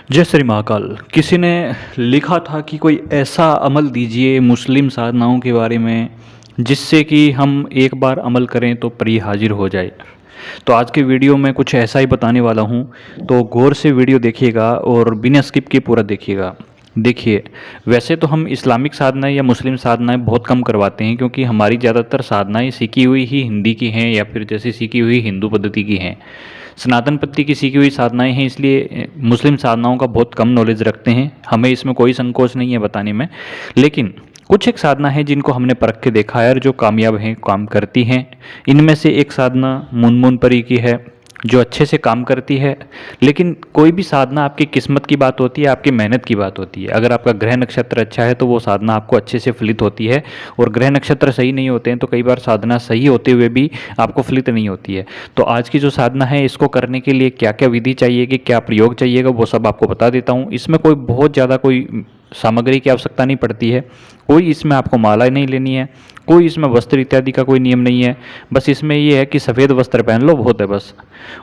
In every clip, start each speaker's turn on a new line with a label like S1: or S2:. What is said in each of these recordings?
S1: जय श्री महाकाल। किसी ने लिखा था कि कोई ऐसा अमल दीजिए मुस्लिम साधनाओं के बारे में जिससे कि हम एक बार अमल करें तो परी हाजिर हो जाए। तो आज के वीडियो में कुछ ऐसा ही बताने वाला हूँ, तो गौर से वीडियो देखिएगा और बिना स्किप के पूरा देखिएगा। देखिए, वैसे तो हम इस्लामिक साधनाएं या मुस्लिम साधनाएं बहुत कम करवाते हैं, क्योंकि हमारी ज़्यादातर साधनाएं सीखी हुई ही हिंदी की हैं या फिर जैसे सीखी हुई हिंदू पद्धति की हैं। सनातन पद्धति की सीखी हुई साधनाएं हैं, इसलिए मुस्लिम साधनाओं का बहुत कम नॉलेज रखते हैं। हमें इसमें कोई संकोच नहीं है बताने में, लेकिन कुछ एक साधना है जिनको हमने परख के देखा है और जो कामयाब हैं, काम करती हैं। इनमें से एक साधना मुनमुन परी की है जो अच्छे से काम करती है। लेकिन कोई भी साधना आपकी किस्मत की बात होती है, आपकी मेहनत की बात होती है। अगर आपका ग्रह नक्षत्र अच्छा है तो वो साधना आपको अच्छे से फलित होती है, और ग्रह नक्षत्र सही नहीं होते हैं तो कई बार साधना सही होते हुए भी आपको फलित नहीं होती है। तो आज की जो साधना है, इसको करने के लिए क्या क्या विधि चाहिएगी, क्या प्रयोग चाहिएगा, वो सब आपको बता देता हूँ। इसमें कोई बहुत ज़्यादा कोई सामग्री की आवश्यकता नहीं पड़ती है। कोई इसमें आपको माला नहीं लेनी है, कोई इसमें वस्त्र इत्यादि का कोई नियम नहीं है। बस इसमें ये है कि सफ़ेद वस्त्र पहन लो, बहुत है बस,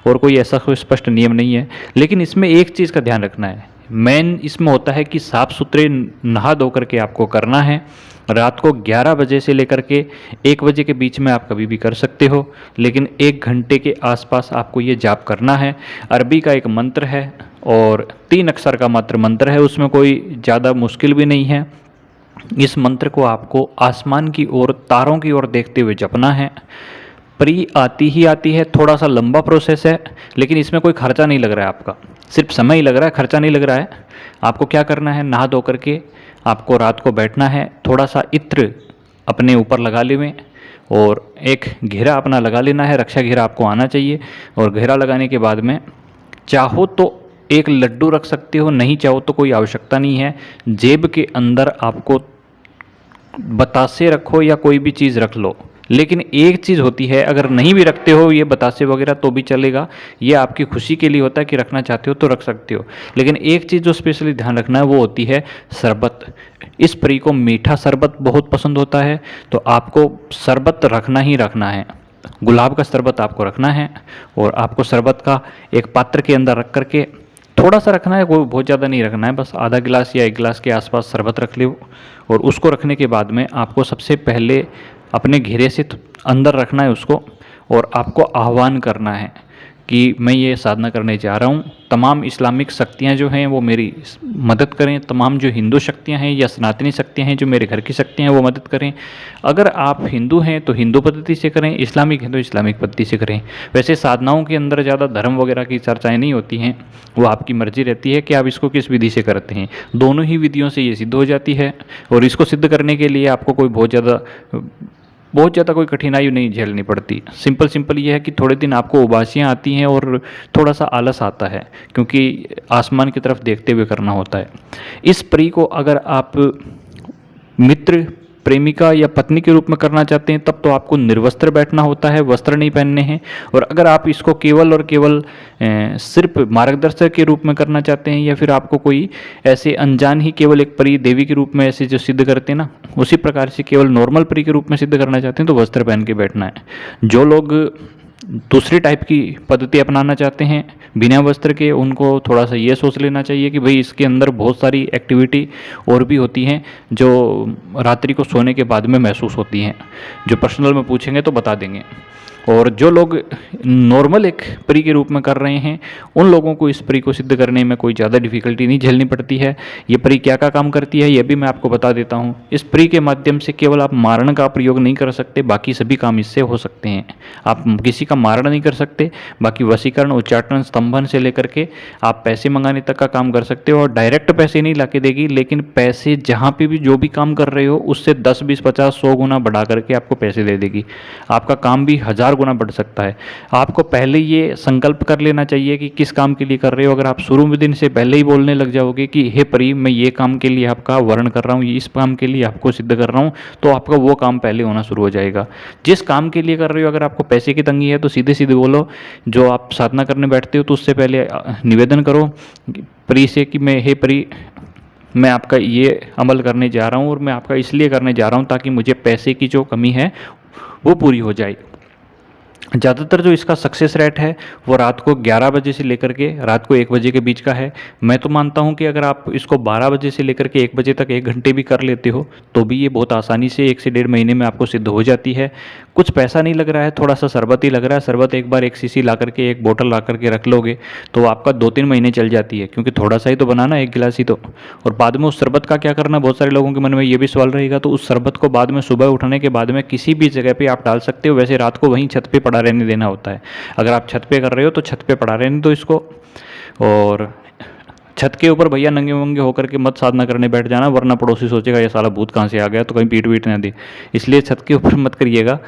S1: और कोई ऐसा कोई स्पष्ट नियम नहीं है। लेकिन इसमें एक चीज़ का ध्यान रखना है, मेन इसमें होता है कि साफ़ सुथरे नहा धो करके आपको करना है। रात को 11 बजे से लेकर के 1 बजे के बीच में आप कभी भी कर सकते हो, लेकिन 1 घंटे के आसपास आपको ये जाप करना है। अरबी का एक मंत्र है और 3 अक्षर का मात्र मंत्र है, उसमें कोई ज़्यादा मुश्किल भी नहीं है। इस मंत्र को आपको आसमान की ओर, तारों की ओर देखते हुए जपना है। परी आती ही आती है, थोड़ा सा लंबा प्रोसेस है, लेकिन इसमें कोई खर्चा नहीं लग रहा है आपका, सिर्फ समय ही लग रहा है, खर्चा नहीं लग रहा है। आपको क्या करना है, नहा धो करके आपको रात को बैठना है, थोड़ा सा इत्र अपने ऊपर लगा लेवें और एक घेरा अपना लगा लेना है। रक्षा घेरा आपको आना चाहिए, और घेरा लगाने के बाद में चाहो तो एक लड्डू रख सकते हो, नहीं चाहो तो कोई आवश्यकता नहीं है। जेब के अंदर आपको बतासे रखो या कोई भी चीज़ रख लो, लेकिन एक चीज़ होती है, अगर नहीं भी रखते हो ये बतासे वगैरह तो भी चलेगा। ये आपकी खुशी के लिए होता है कि रखना चाहते हो तो रख सकते हो। लेकिन एक चीज़ जो स्पेशली ध्यान रखना है वो होती है शरबत। इस परी को मीठा शरबत बहुत पसंद होता है, तो आपको शरबत रखना ही रखना है। गुलाब का शरबत आपको रखना है, और आपको शरबत का एक पात्र के अंदर रख करके थोड़ा सा रखना है, कोई बहुत ज़्यादा नहीं रखना है, बस आधा गिलास या 1 गिलास के आसपास शरबत रख लो। और उसको रखने के बाद में आपको सबसे पहले अपने घेरे से अंदर रखना है उसको, और आपको आह्वान करना है कि मैं ये साधना करने जा रहा हूँ। तमाम इस्लामिक शक्तियाँ जो हैं वो मेरी मदद करें, तमाम जो हिंदू शक्तियाँ हैं या सनातनी शक्तियाँ हैं जो मेरे घर की शक्तियाँ हैं वो मदद करें। अगर आप हिंदू हैं तो हिंदू पद्धति से करें, इस्लामिक हैं तो इस्लामिक पद्धति से करें। वैसे साधनाओं के अंदर ज़्यादा धर्म वगैरह की चर्चाएँ नहीं होती हैं, वो आपकी मर्जी रहती है कि आप इसको किस विधि से करते हैं। दोनों ही विधियों से ये सिद्ध हो जाती है, और इसको सिद्ध करने के लिए आपको कोई बहुत ज़्यादा कोई कठिनाई नहीं झेलनी पड़ती। सिंपल ये है कि थोड़े दिन आपको उबासियाँ आती हैं और थोड़ा सा आलस आता है, क्योंकि आसमान की तरफ देखते हुए करना होता है। इस परी को अगर आप मित्र, प्रेमिका या पत्नी के रूप में करना चाहते हैं तब तो आपको निर्वस्त्र बैठना होता है, वस्त्र नहीं पहनने हैं। और अगर आप इसको केवल और केवल सिर्फ मार्गदर्शक के रूप में करना चाहते हैं, या फिर आपको कोई ऐसे अनजान ही केवल एक परी देवी के रूप में ऐसे जो सिद्ध करते हैं ना, उसी प्रकार से केवल नॉर्मल परी के रूप में सिद्ध करना चाहते हैं तो वस्त्र पहन के बैठना है। जो लोग दूसरी टाइप की पद्धति अपनाना चाहते हैं बिना वस्त्र के, उनको थोड़ा सा ये सोच लेना चाहिए कि भाई इसके अंदर बहुत सारी एक्टिविटी और भी होती हैं जो रात्रि को सोने के बाद में महसूस होती हैं। जो पर्सनल में पूछेंगे तो बता देंगे। और जो लोग नॉर्मल एक परी के रूप में कर रहे हैं, उन लोगों को इस परी को सिद्ध करने में कोई ज़्यादा डिफिकल्टी नहीं झेलनी पड़ती है। ये परी क्या क्या काम करती है ये भी मैं आपको बता देता हूँ। इस परी के माध्यम से केवल आप मारण का प्रयोग नहीं कर सकते, बाकी सभी काम इससे हो सकते हैं। आप किसी का मारण नहीं कर सकते, बाकी वशीकरण, उच्चाटन, स्तंभन से लेकर के आप पैसे मंगाने तक का काम कर सकते हो। और डायरेक्ट पैसे नहीं ला के देगी, लेकिन पैसे जहाँ पर भी जो भी काम कर रहे हो उससे 10, 20, 50, 100 गुना बढ़ा करके आपको पैसे दे देगी। आपका काम भी 1000 गुना बढ़ सकता है। आपको पहले ये संकल्प कर लेना चाहिए कि किस काम के लिए कर रहे हो। अगर आप शुरू में दिन से पहले ही बोलने लग जाओगे कि हे परी, मैं ये काम के लिए आपका वर्ण कर रहा हूँ, इस काम के लिए आपको सिद्ध कर रहा हूँ, तो आपका वो काम पहले होना शुरू हो जाएगा। जिस काम के लिए कर रहे हो, अगर आपको पैसे की तंगी है तो सीधे सीधे बोलो। जो आप साधना करने बैठते हो तो उससे पहले निवेदन करो परी से कि मैं, हे परी, मैं आपका ये अमल करने जा रहा हूँ, और मैं आपका इसलिए करने जा रहा हूँ ताकि मुझे पैसे की जो कमी है वो पूरी हो जाए। ज़्यादातर जो इसका सक्सेस रेट है वो रात को 11 बजे से लेकर के रात को 1 बजे के बीच का है। मैं तो मानता हूँ कि अगर आप इसको 12 बजे से लेकर के 1 बजे तक 1 घंटे भी कर लेते हो तो भी ये बहुत आसानी से 1 से डेढ़ महीने में आपको सिद्ध हो जाती है। कुछ पैसा नहीं लग रहा है, थोड़ा सा शरबत ही लग रहा है। शरबत एक बार 1 सीसी ला करके, 1 बोतल ला करके रख लोगे तो आपका 2-3 महीने चल जाती है, क्योंकि थोड़ा सा ही तो बनाना है, 1 गिलास ही तो। और बाद में उस शरबत का क्या करना, बहुत सारे लोगों के मन में ये भी सवाल रहेगा। तो उस शरबत को बाद में सुबह उठने के बाद में किसी भी जगह पे आप डाल सकते हो। वैसे रात को वहीं छत पे पड़ा रहने देना होता है। अगर आप छत पे कर रहे हो तो छत पे पड़ा रहने दो इसको। और छत के ऊपर भैया नंगे वंगे होकर के मत साधना करने बैठ जाना, वरना पड़ोसी सोचेगा ये साला भूत कहाँ से आ गया, तो कहीं पीट वीट ना दे। इसलिए छत के ऊपर मत करिएगा।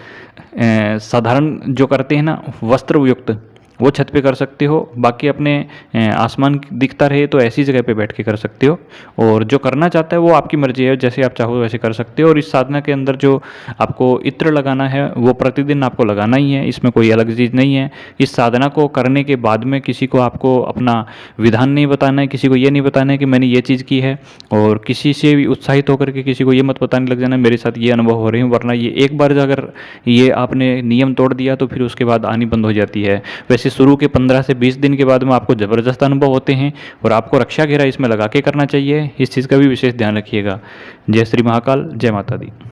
S1: साधारण जो करते हैं ना वस्त्र युक्त, वो छत पे कर सकते हो। बाकी अपने आसमान दिखता रहे तो ऐसी जगह पे बैठ के कर सकते हो। और जो करना चाहता है वो आपकी मर्जी है, जैसे आप चाहो वैसे कर सकते हो। और इस साधना के अंदर जो आपको इत्र लगाना है वो प्रतिदिन आपको लगाना ही है, इसमें कोई अलग चीज़ नहीं है। इस साधना को करने के बाद में किसी को आपको अपना विधान नहीं बताना है, किसी को ये नहीं बताना है कि मैंने ये चीज़ की है। और किसी से भी उत्साहित होकर के किसी को ये मत बताने लग जाना मेरे साथ ये अनुभव हो रहे हैं, वरना ये एक बार अगर ये आपने नियम तोड़ दिया तो फिर उसके बाद आनी बंद हो जाती है। वैसे शुरू के 15 से 20 दिन के बाद में आपको ज़बरदस्त अनुभव होते हैं और आपको रक्षा घेरा इसमें लगा के करना चाहिए। इस चीज़ का भी विशेष ध्यान रखिएगा। जय श्री महाकाल, जय माता दी।